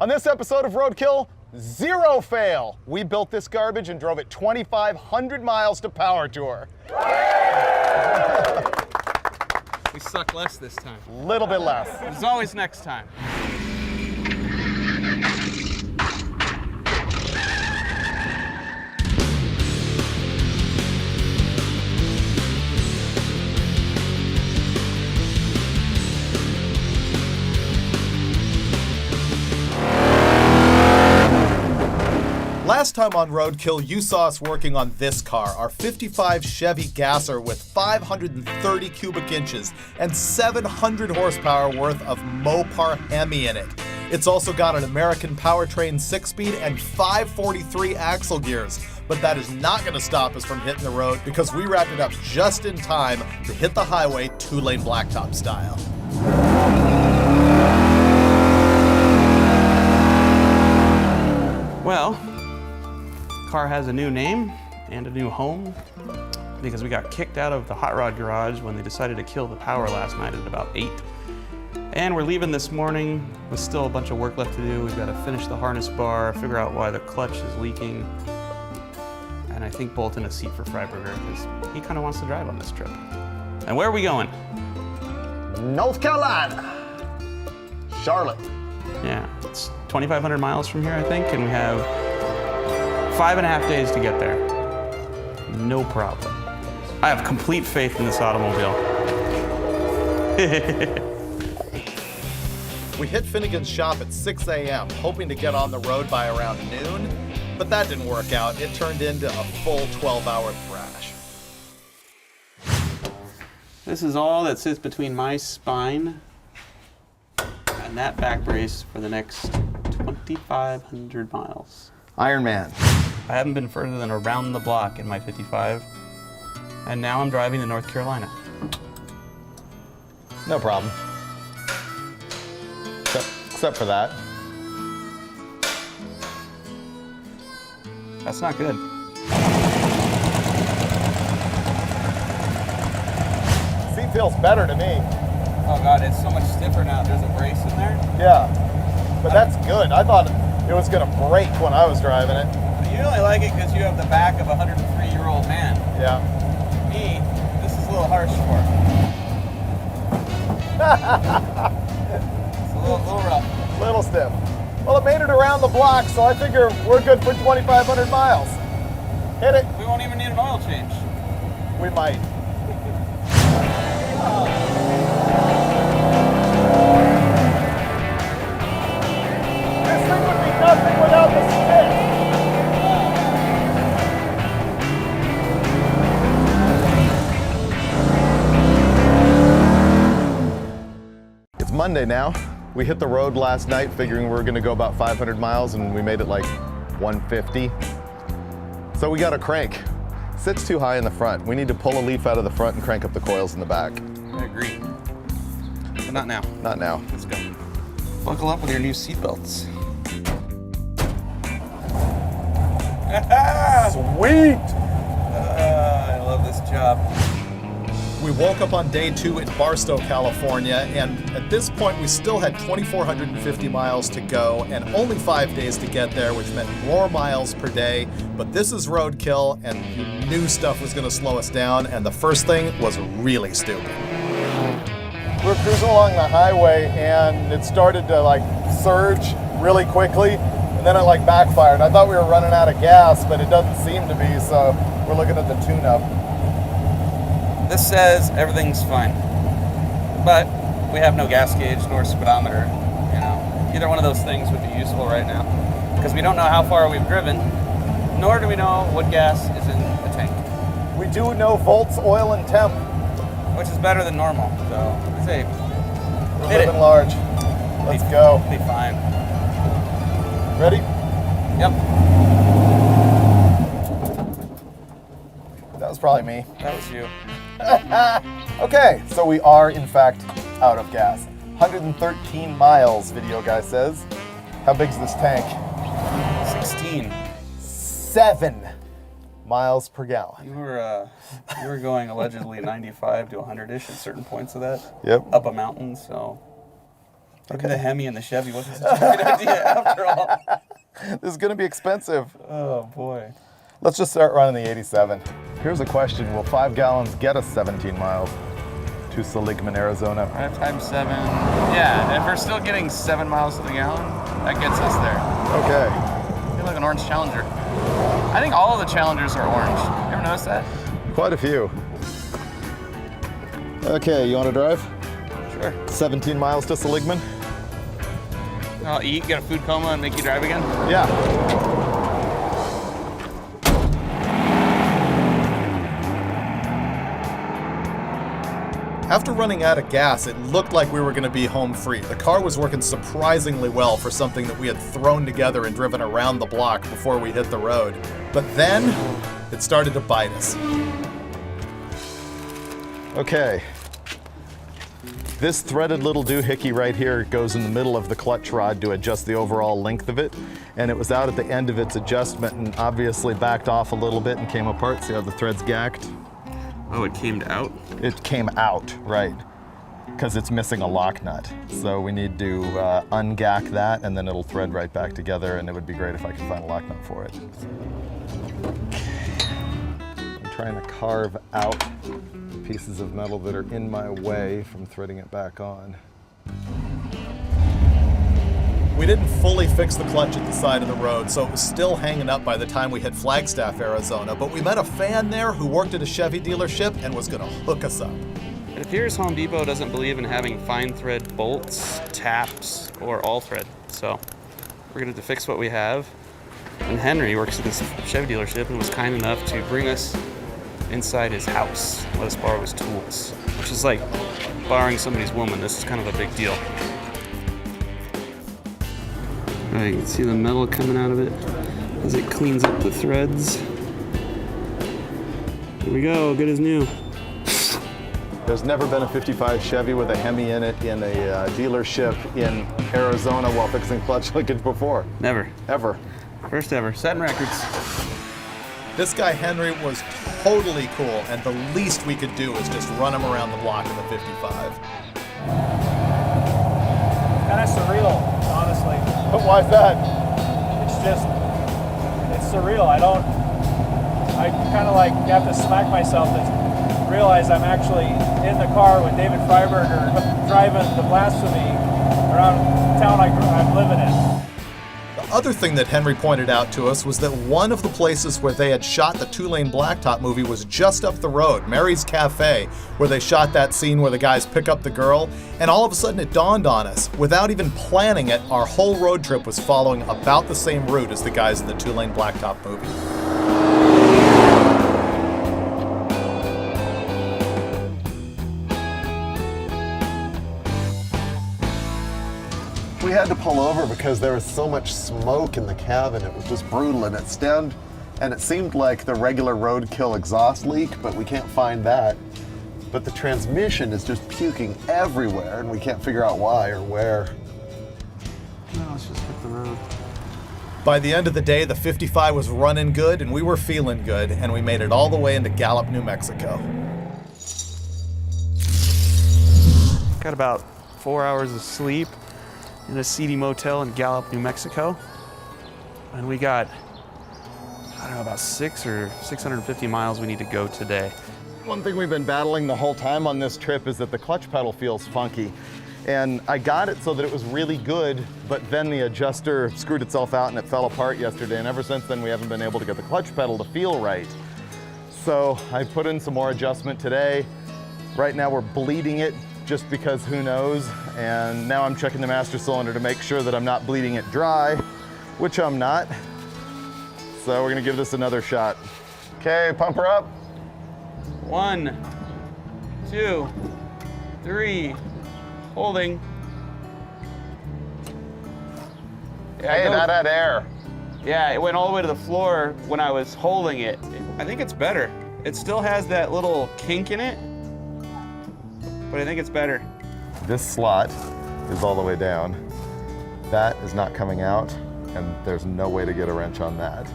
On this episode of Roadkill, zero fail. We built this garbage and drove it 2,500 miles to Power Tour. We suck less this time. Little bit less. There's always next time. Last time on Roadkill, you saw us working on this car, our 55 Chevy Gasser with 530 cubic inches and 700 horsepower worth of Mopar Hemi in it. It's also got an American powertrain 6-speed and 543 axle gears. But that is not going to stop us from hitting the road because we wrapped it up just in time to hit the highway 2-lane blacktop style. Well, car has a new name and a new home because we got kicked out of the hot rod garage when they decided to kill the power last night at about 8. And we're leaving this morning with still a bunch of work left to do. We've got to finish the harness bar, figure out why the clutch is leaking, and I think bolt in a seat for Freiberger because he kind of wants to drive on this trip. And where are we going? North Carolina. Charlotte. Yeah, it's 2,500 miles from here, I think, and we have 5.5 days to get there. No problem. I have complete faith in this automobile. We hit Finnegan's shop at 6 a.m., hoping to get on the road by around noon, but that didn't work out. It turned into a full 12-hour thrash. This is all that sits between my spine and that back brace for the next 2,500 miles. Iron Man. I haven't been further than around the block in my 55, and now I'm driving to North Carolina. No problem. Except for that. That's not good. Seat feels better to me. Oh God, it's so much stiffer now. There's a brace in there. Yeah, but that's good. I thought it was gonna break when I was driving it. You only like it because you have the back of a 103-year-old man. Yeah. Me, this is a little harsh for. It's a little rough. Little stiff. Well, it made it around the block, so I figure we're good for 2,500 miles. Hit it. We won't even need an oil change. We might. This thing would be nothing without the stick. It's Monday now. We hit the road last night figuring we were going to go about 500 miles and we made it like 150. So we got a crank. Sits too high in the front. We need to pull a leaf out of the front and crank up the coils in the back. I agree. But not now. Not now. Let's go. Buckle up with your new seatbelts. Sweet! I love this job. We woke up on day 2 in Barstow, California, and at this point we still had 2,450 miles to go and only 5 days to get there, which meant more miles per day. But this is Roadkill, and you knew stuff was going to slow us down, and the first thing was really stupid. We were cruising along the highway, and it started to like surge really quickly, and then it like backfired. I thought we were running out of gas, but it doesn't seem to be, so we're looking at the tune-up. This says everything's fine, but we have no gas gauge nor speedometer. You know, either one of those things would be useful right now because we don't know how far we've driven, nor do we know what gas is in the tank. We do know volts, oil, and temp. Which is better than normal, so I say We're living large. Let's go. Be fine. Ready? Yep. That was probably me. That was you. Okay, so we are in fact out of gas. 113 miles, video guy says. How big's this tank? 16. 7 miles per gallon. You were going allegedly 95 to 100-ish at certain points of that. Yep. Up a mountain, so Maybe the Hemi and the Chevy wasn't such a great idea after all. This is gonna be expensive. Oh boy. Let's just start running the 87. Here's a question, will 5 gallons get us 17 miles to Seligman, Arizona? 5 times 7. Yeah, if we're still getting 7 miles to the gallon, that gets us there. Okay. I feel like an orange Challenger. I think all of the Challengers are orange. You ever notice that? Quite a few. Okay, you wanna drive? Sure. 17 miles to Seligman? I'll eat, get a food coma, and make you drive again? Yeah. After running out of gas, it looked like we were going to be home free. The car was working surprisingly well for something that we had thrown together and driven around the block before we hit the road. But then, it started to bite us. Okay. This threaded little doohickey right here goes in the middle of the clutch rod to adjust the overall length of it. And it was out at the end of its adjustment and obviously backed off a little bit and came apart. See how the thread's gacked? Oh, it came out? It came out, right, because it's missing a lock nut. So we need to ungack that and then it'll thread right back together, and it would be great if I could find a lock nut for it. I'm trying to carve out pieces of metal that are in my way from threading it back on. We didn't fully fix the clutch at the side of the road, so it was still hanging up by the time we hit Flagstaff, Arizona, but we met a fan there who worked at a Chevy dealership and was gonna hook us up. It appears Home Depot doesn't believe in having fine thread bolts, taps, or all thread, so we're gonna have to fix what we have. And Henry works at this Chevy dealership and was kind enough to bring us inside his house, let us borrow his tools, which is like borrowing somebody's woman. This is kind of a big deal. All right, you can see the metal coming out of it as it cleans up the threads. Here we go, good as new. There's never been a 55 Chevy with a Hemi in it in a dealership in Arizona while fixing clutch linkage before. Never. Ever. First ever, setting records. This guy Henry was totally cool, and the least we could do is just run him around the block in the 55. Kind of surreal, honestly. But why is that? It's surreal. I kind of like have to smack myself to realize I'm actually in the car with David Freiberger driving the Blasphemy around town I'm living in. The other thing that Henry pointed out to us was that one of the places where they had shot the Two-Lane Blacktop movie was just up the road, Mary's Cafe, where they shot that scene where the guys pick up the girl, and all of a sudden it dawned on us, without even planning it, our whole road trip was following about the same route as the guys in the Two-Lane Blacktop movie. We had to pull over because there was so much smoke in the cabin. It was just brutal, and it stemmed, and it seemed like the regular Roadkill exhaust leak, but we can't find that. But the transmission is just puking everywhere, and we can't figure out why or where. No, let's just hit the road. By the end of the day, the 55 was running good, and we were feeling good, and we made it all the way into Gallup, New Mexico. Got about 4 hours of sleep in a seedy motel in Gallup, New Mexico. And we got, I don't know, about 650 miles we need to go today. One thing we've been battling the whole time on this trip is that the clutch pedal feels funky. And I got it so that it was really good, but then the adjuster screwed itself out and it fell apart yesterday. And ever since then, we haven't been able to get the clutch pedal to feel right. So I put in some more adjustment today. Right now we're bleeding it just because who knows. And now I'm checking the master cylinder to make sure that I'm not bleeding it dry, which I'm not. So we're gonna give this another shot. Okay, pump her up. 1, 2, 3, holding. Yeah, Hey, that had air. Yeah, it went all the way to the floor when I was holding it. I think it's better. It still has that little kink in it, but I think it's better. This slot is all the way down. That is not coming out, and there's no way to get a wrench on that.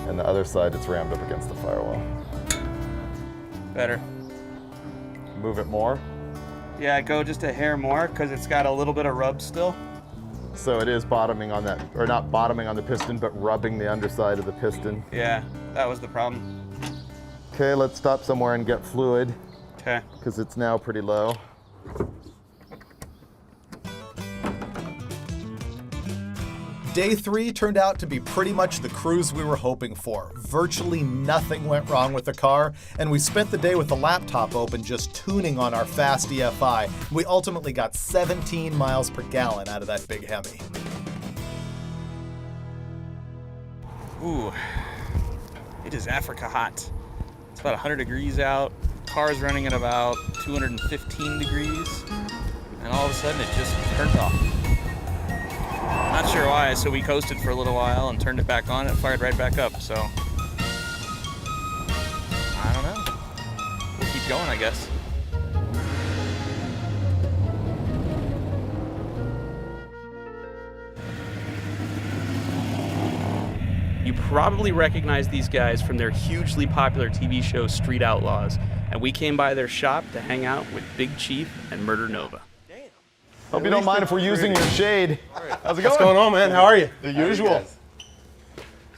And the other side, it's rammed up against the firewall. Better. Move it more. Yeah, go just a hair more because it's got a little bit of rub still. So it is bottoming on that, or not bottoming on the piston, but rubbing the underside of the piston. Yeah, that was the problem. Okay, let's stop somewhere and get fluid, Okay. because it's now pretty low. Day 3 turned out to be pretty much the cruise we were hoping for. Virtually nothing went wrong with the car, and we spent the day with the laptop open just tuning on our fast EFI. We ultimately got 17 miles per gallon out of that big Hemi. Ooh, it is Africa hot. It's about 100 degrees out. Car's running at about 215 degrees, and all of a sudden it just turned off. Not sure why, so we coasted for a little while and turned it back on. It fired right back up, so I don't know. We'll keep going, I guess. You probably recognize these guys from their hugely popular TV show Street Outlaws, and we came by their shop to hang out with Big Chief and Murder Nova. Hope you don't mind if we're using your shade. How's it going? What's going on, man? How are you? The usual.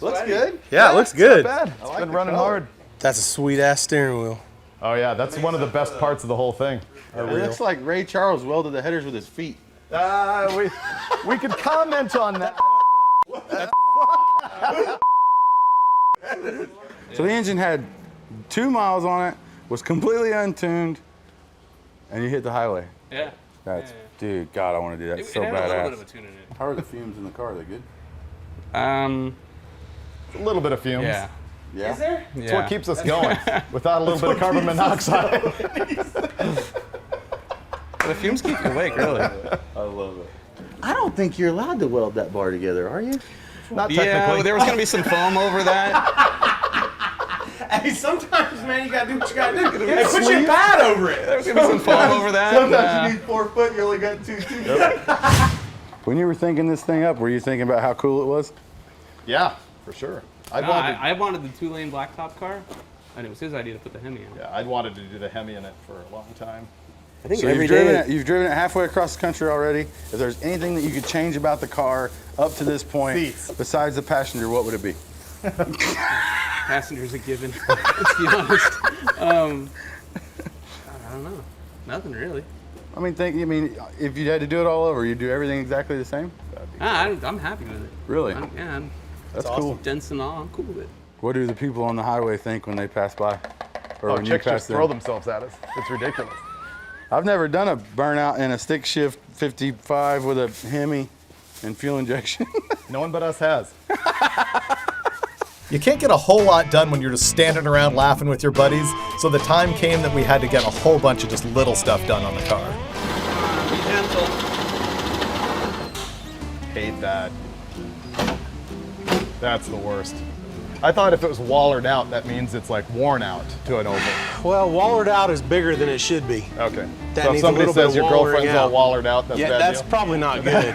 Looks good. Yeah, it looks good. Not bad. It's been running hard. That's a sweet ass steering wheel. Oh yeah, that's one of the best parts of the whole thing. It looks like Ray Charles welded the headers with his feet. We could comment on that. So the engine had 2 miles on it, was completely untuned, and you hit the highway. Yeah. Dude, God, I want to do that It so had a little badass. bit of a tune in it. How are the fumes in the car? Are they good? A little bit of fumes. Yeah. Yeah. Is there? It's what keeps us going. Without a little bit of carbon monoxide. The fumes keep you awake, really. I love it. I don't think you're allowed to weld that bar together, are you? Not Yeah, technically. there was gonna be some foam over that. Hey, sometimes, man, you gotta do what you gotta do. Hey, put your pad over it. There was gonna be some foam over that. Sometimes you need 4 foot, you only got 2 teeth. When you were thinking this thing up, were you thinking about how cool it was? Yeah, for sure. I wanted the 2-lane blacktop car, and it was his idea to put the Hemi in. Yeah, I'd wanted to do the Hemi in it for a long time. I think So you've driven it halfway across the country already. If there's anything that you could change about the car up to this point, Seats. besides the passenger, what would it be? Passengers a given. Let's be honest. I don't know. Nothing really. I mean, if you had to do it all over, you'd do everything exactly the same? I'm happy with it. Really? That's cool. Dents and all, I'm cool with it. What do the people on the highway think when they pass by? Or Oh, when you chicks pass just throw them? themselves at us. It's ridiculous. I've never done a burnout in a stick shift 55 with a Hemi and fuel injection. No one but us has. You can't get a whole lot done when you're just standing around laughing with your buddies, so the time came that we had to get a whole bunch of just little stuff done on the car. Be gentle. Hate that. That's the worst. I thought if it was wallered out, that means it's like worn out to an oval. Well, wallered out is bigger than it should be. Okay. That So if needs a somebody little bit says of your wallering girlfriend's all out. wallered out, that's a Yeah, bad that's deal? probably not good.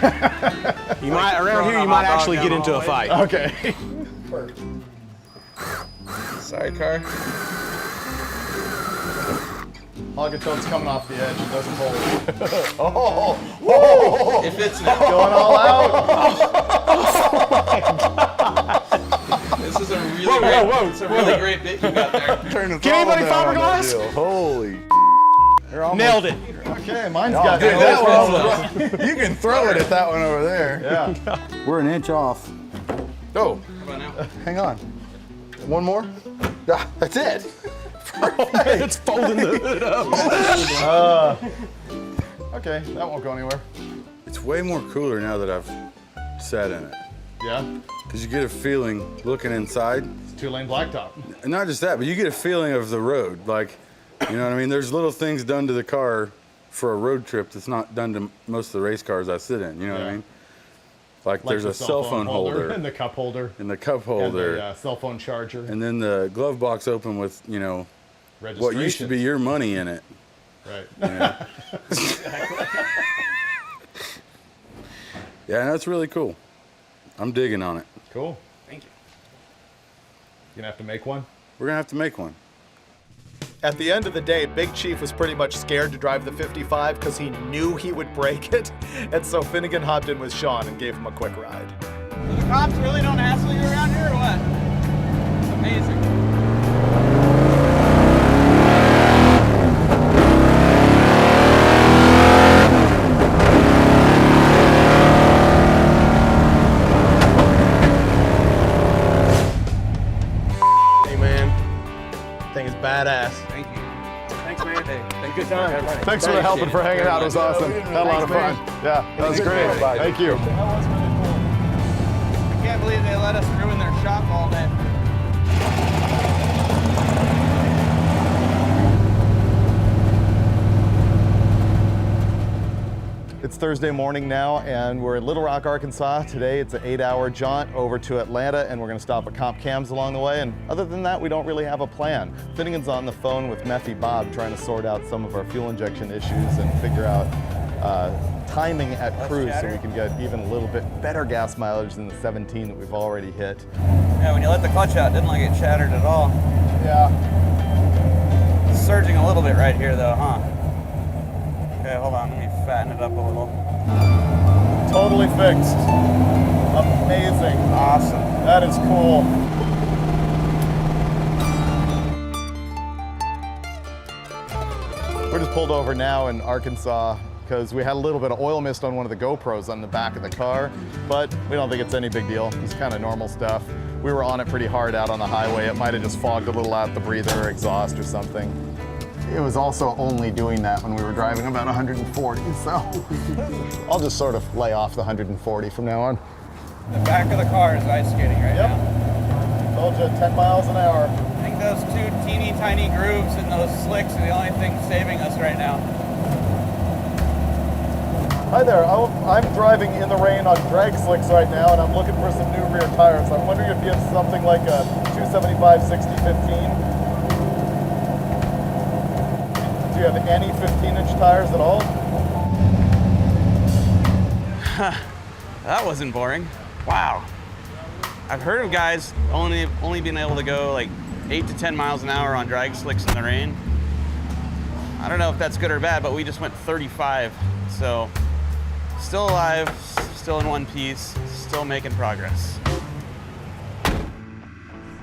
You might around here. You might actually get into a fight. Okay. Sorry, car. Hogatone's coming off the edge. It doesn't hold. It fits now. Going all out. This is a really great bit you got there. Turn the Get anybody throttle down on fiberglass? that deal. Holy. You're almost- Nailed it. Okay, mine's got Dude, no that problem. one, you can throw it at that one over there. Yeah. We're an inch off. Oh, How about now? hang on. One more? Ah, that's it. It's folding the hood up. Okay, that won't go anywhere. It's way more cooler now that I've sat in it. Yeah. Because you get a feeling looking inside. It's 2-lane blacktop. And not just that, but you get a feeling of the road. Like, you know what I mean? There's little things done to the car for a road trip that's not done to most of the race cars I sit in. You know what I Yeah. mean? Like there's the a cell phone holder and the cup holder. and the cup And holder. the cell phone charger. And then the glove box open with, you know, what Registration. used to be your money in it. Right. Yeah, and that's really cool. I'm digging on it. Cool. Thank you. You gonna have to make one? We're gonna have to make one. At the end of the day, Big Chief was pretty much scared to drive the 55 because he knew he would break it. And so Finnegan hopped in with Sean and gave him a quick ride. So the cops really don't hassle you around here or what? It's amazing. Badass. Thank you. Thanks, man. Hey, thank Good you time. everybody. Thanks for the help and for hanging out. It was awesome. Had a lot of fun. Yeah, that was great. Thank you. That was really cool. I can't believe they let us ruin their shop all day. It's Thursday morning now, and we're in Little Rock, Arkansas. Today it's an 8-hour jaunt over to Atlanta, and we're gonna stop at Comp Cams along the way. And other than that, we don't really have a plan. Finnegan's on the phone with Methy Bob trying to sort out some of our fuel injection issues and figure out timing at cruise so we can get even a little bit better gas mileage than the 17 that we've already hit. Yeah, when you let the clutch out, it didn't like it shattered at all. Yeah. It's surging a little bit right here though, huh? Okay, hold on, let me fatten it up a little. Totally fixed. Amazing. Awesome. That is cool. We're just pulled over now in Arkansas because we had a little bit of oil mist on one of the GoPros on the back of the car, but we don't think it's any big deal. It's kind of normal stuff. We were on it pretty hard out on the highway. It might have just fogged a little out the breather or exhaust or something. It was also only doing that when we were driving about 140, so I'll just sort of lay off the 140 from now on. The back of the car is ice skating right now. Told you, 10 miles an hour. I think those two teeny tiny grooves in those slicks are the only thing saving us right now. Hi there, I'm driving in the rain on drag slicks right now, and I'm looking for some new rear tires. I'm wondering if you have something like a 275 60-15. Do you have any 15-inch tires at all? That wasn't boring. Wow. I've heard of guys only being able to go like 8 to 10 miles an hour on drag slicks in the rain. I don't know if that's good or bad, but we just went 35. So still alive, still in one piece, still making progress.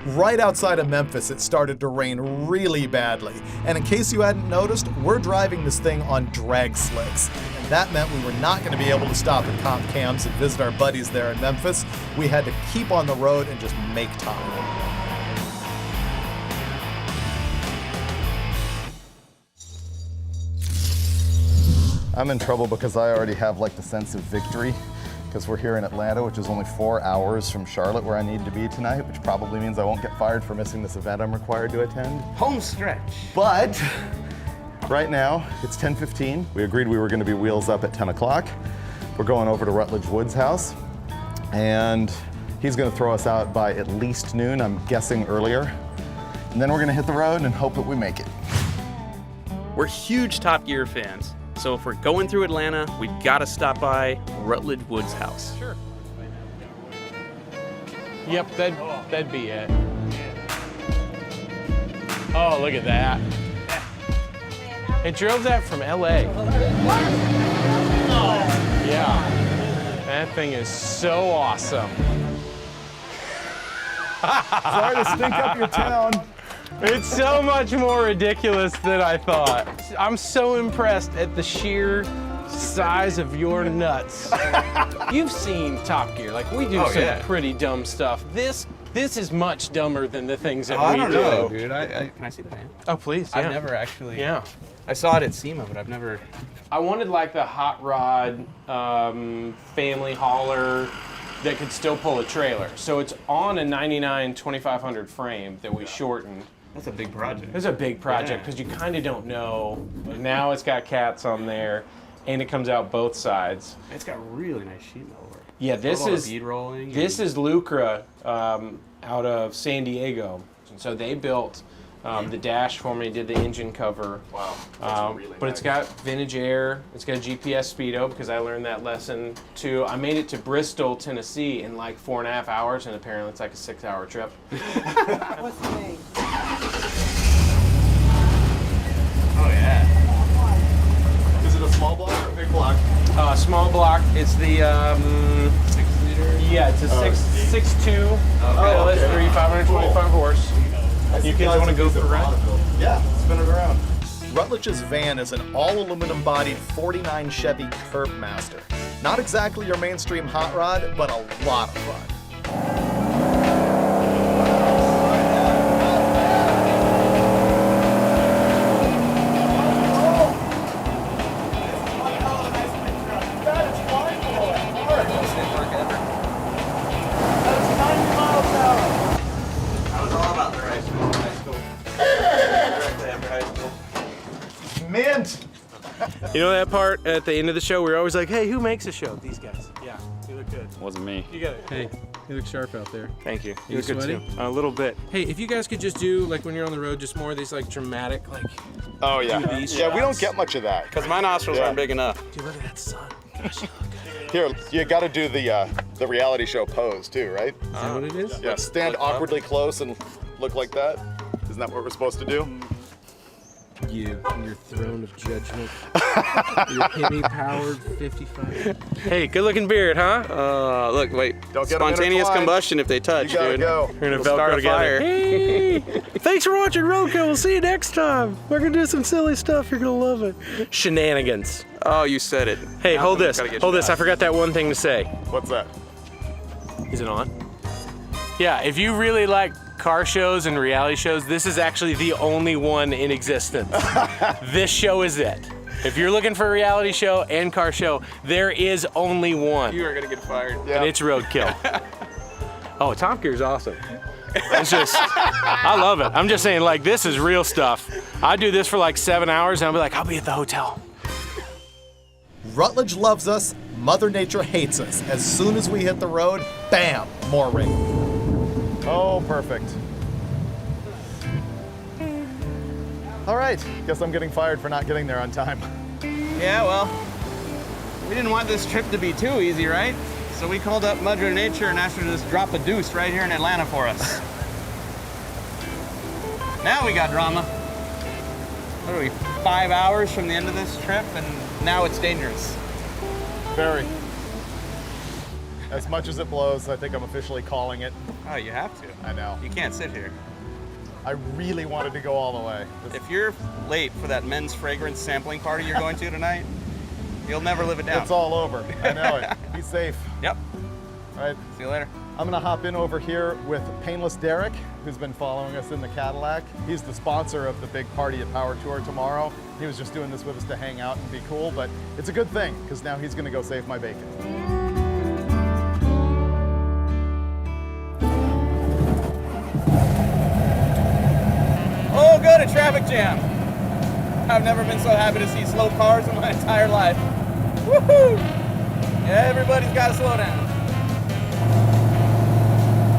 Right outside of Memphis, it started to rain really badly. And in case you hadn't noticed, we're driving this thing on drag slicks. And that meant we were not going to be able to stop at Comp Cams and visit our buddies there in Memphis. We had to keep on the road and just make time. I'm in trouble because I already have like the sense of victory. Because we're here in Atlanta, which is only 4 hours from Charlotte, where I need to be tonight, which probably means I won't get fired for missing this event I'm required to attend. Home stretch. But right now, it's 10:15. We agreed we were going to be wheels up at 10 o'clock. We're going over to Rutledge Wood's house, and he's going to throw us out by at least noon, I'm guessing earlier. And then we're going to hit the road and hope that we make it. We're huge Top Gear fans. So if we're going through Atlanta, we've got to stop by Rutledge Wood's house. Sure. Yep, that'd be it. Oh, look at that. It drove that from LA. Yeah. That thing is so awesome. Sorry to stink up your town. It's so much more ridiculous than I thought. I'm so impressed at the sheer size of your nuts. You've seen Top Gear. Like, we do some pretty dumb stuff. This is much dumber than the things that we do. I don't know, dude. Can I see the van? Oh, please, yeah. I've never actually. Yeah. I saw it at SEMA, but I've never. I wanted like the hot rod family hauler that could still pull a trailer. So it's on a 99 2500 frame that we shortened. That's a big project. It's a big project because you kind of don't know. Now it's got cats on there, and it comes out both sides. It's got really nice sheet metal work. Yeah, this is bead rolling. This is Lucra out of San Diego. And so they built the dash for me, did the engine cover. Wow. But it's got vintage air. It's got a GPS speedo because I learned that lesson too. I made it to Bristol, Tennessee in like 4.5 hours, and apparently it's like a 6-hour trip. What's the name? block? Small block. It's the 6-liter? yeah, it's a 6.2 LS3, 525 horse. You kids want to go for a ride? Yeah, spin it around. Rutledge's van is an all-aluminum bodied 49 Chevy Curbmaster. Not exactly your mainstream hot rod, but a lot of fun. Mint! You know that part at the end of the show, we were always like, hey, who makes a show? These guys. Yeah, you look good. Wasn't me. You got it. Hey, you look sharp out there. Thank you. You look good sweaty? too. A little bit. Hey, if you guys could just do, like when you're on the road, just more of these like dramatic, like, Oh yeah. Do these Yeah, we don't shots. get much of that. Because my nostrils aren't big enough. dude, look at that sun. Gosh, you look good. Here, you got to do the reality show pose too, right? Is that what it is? Yeah, stand awkwardly close and look like that. Isn't that what we're supposed to do? You and your throne of judgment. Your Hemi-powered 55. Hey, good looking beard, huh? Look, wait. Don't get 'em Spontaneous intertwined. combustion if they touch, You gotta dude. go. We're gonna We'll start a fire. Hey, thanks for watching Roadkill. We'll see you next time. We're gonna do some silly stuff. You're gonna love it. Shenanigans. Oh, you said it. Hey, hold this. Gotta get Hold you this. I back. forgot that one thing to say. What's that? Is it on? Yeah, if you really like car shows and reality shows, this is actually the only one in existence. This show is it. If you're looking for a reality show and car show, there is only one. You are gonna get fired. Yeah. And it's Roadkill. Oh, Top Gear's awesome. It's just, I love it. I'm just saying, like, this is real stuff. I do this for like 7 hours and I'll be like, I'll be at the hotel. Rutledge loves us, Mother Nature hates us. As soon as we hit the road, bam, more rain. Oh, perfect. All right, guess I'm getting fired for not getting there on time. Yeah, well, we didn't want this trip to be too easy, right? So we called up Mother Nature and asked her to just drop a deuce right here in Atlanta for us. Now we got drama. What are we, 5 hours from the end of this trip, and now it's dangerous. Very. As much as it blows, I think I'm officially calling it. Oh, you have to. I know. You can't sit here. I really wanted to go all the way. If you're late for that men's fragrance sampling party you're going to tonight, you'll never live it down. It's all over. I know it. Be safe. Yep. All right. See you later. I'm gonna hop in over here with Painless Derek, who's been following us in the Cadillac. He's the sponsor of the big party at Power Tour tomorrow. He was just doing this with us to hang out and be cool, but it's a good thing, because now he's gonna go save my bacon. Oh, good, a traffic jam. I've never been so happy to see slow cars in my entire life. Woohoo! Yeah, everybody's got to slow down.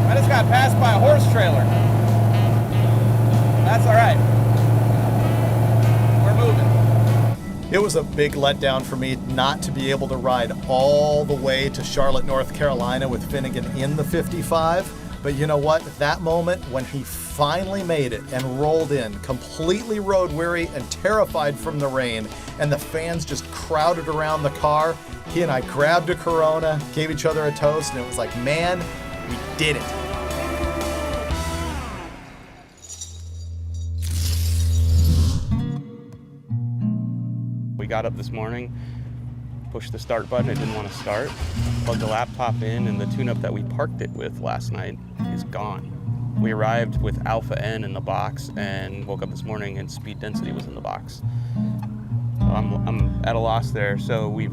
I just got passed by a horse trailer. That's all right. We're moving. It was a big letdown for me not to be able to ride all the way to Charlotte, North Carolina with Finnegan in the 55. But you know what? That moment when he finally made it and rolled in, completely road weary and terrified from the rain, and the fans just crowded around the car, he and I grabbed a Corona, gave each other a toast, and it was like, man, we did it. We got up this morning, pushed the start button, it didn't want to start, plugged the laptop in, and the tune-up that we parked it with last night is gone. We arrived with Alpha N in the box and woke up this morning and speed density was in the box. I'm at a loss there, so we've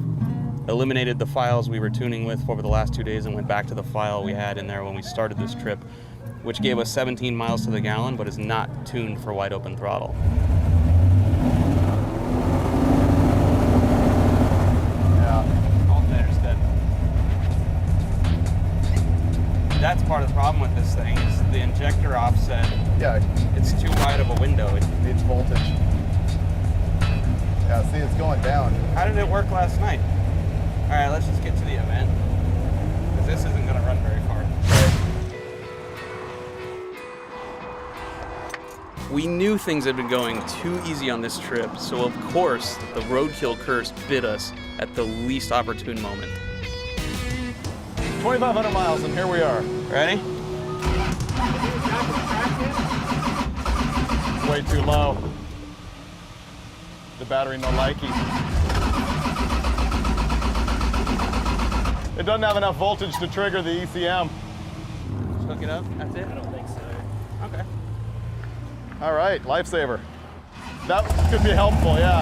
eliminated the files we were tuning with over the last 2 days and went back to the file we had in there when we started this trip, which gave us 17 miles to the gallon, but is not tuned for wide open throttle. That's part of the problem with this thing is the injector offset. Yeah, It's too wide of a window. it needs voltage. Yeah, see, it's going down. How did it work last night? All right, let's just get to the event, because this isn't going to run very far. We knew things had been going too easy on this trip, so of course the roadkill curse bit us at the least opportune moment. 2,500 miles, and here we are. Ready? Way too low. The battery no likey. It doesn't have enough voltage to trigger the ECM. Just hook it up, that's it? I don't think so. Okay. All right, lifesaver. That could be helpful, yeah.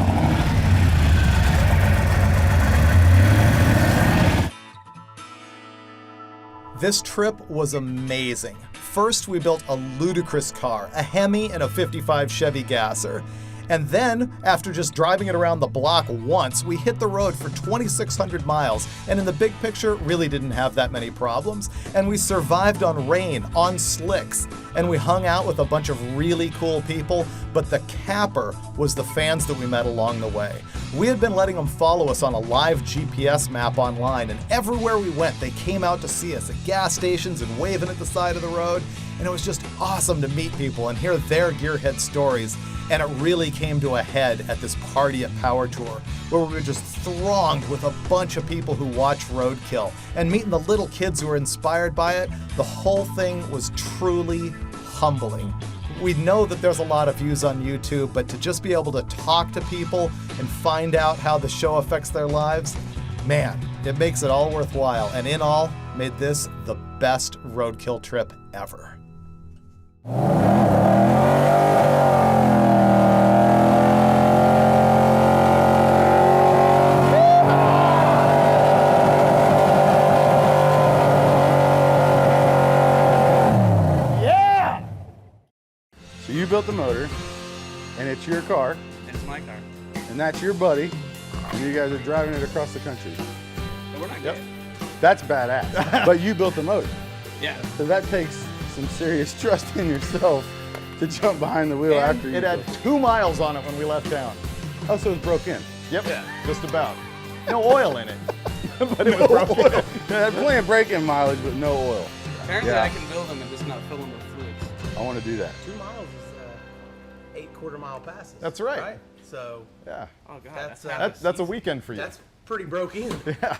This trip was amazing. First, we built a ludicrous car, a Hemi and a 55 Chevy gasser. And then, after just driving it around the block once, we hit the road for 2,600 miles, and in the big picture, really didn't have that many problems. And we survived on rain, on slicks, and we hung out with a bunch of really cool people, but the capper was the fans that we met along the way. We had been letting them follow us on a live GPS map online, and everywhere we went, they came out to see us at gas stations and waving at the side of the road, and it was just awesome to meet people and hear their gearhead stories. And it really came to a head at this party at Power Tour, where we were just thronged with a bunch of people who watch Roadkill. And meeting the little kids who were inspired by it, the whole thing was truly humbling. We know that there's a lot of views on YouTube, but to just be able to talk to people and find out how the show affects their lives, man, it makes it all worthwhile. And in all, made this the best Roadkill trip ever. You built the motor, and it's your car, It's my car. and that's your buddy, and you guys are driving it across the country. So we're not Yep. gay. That's badass. But you built the motor. Yeah. So that takes some serious trust in yourself to jump behind the wheel And after you it had built 2 miles on it when we left town. Oh, so it was broke in. Yep, just about. No oil in it, but it was broken. It had plenty of break-in mileage, but no oil. Apparently Yeah. I can build them and just not fill them with fluids. I want to do that. 2 miles is 8 quarter-mile passes. That's right. So Yeah, Oh god, That's, half that's a season. weekend for you. that's pretty broke in. Yeah.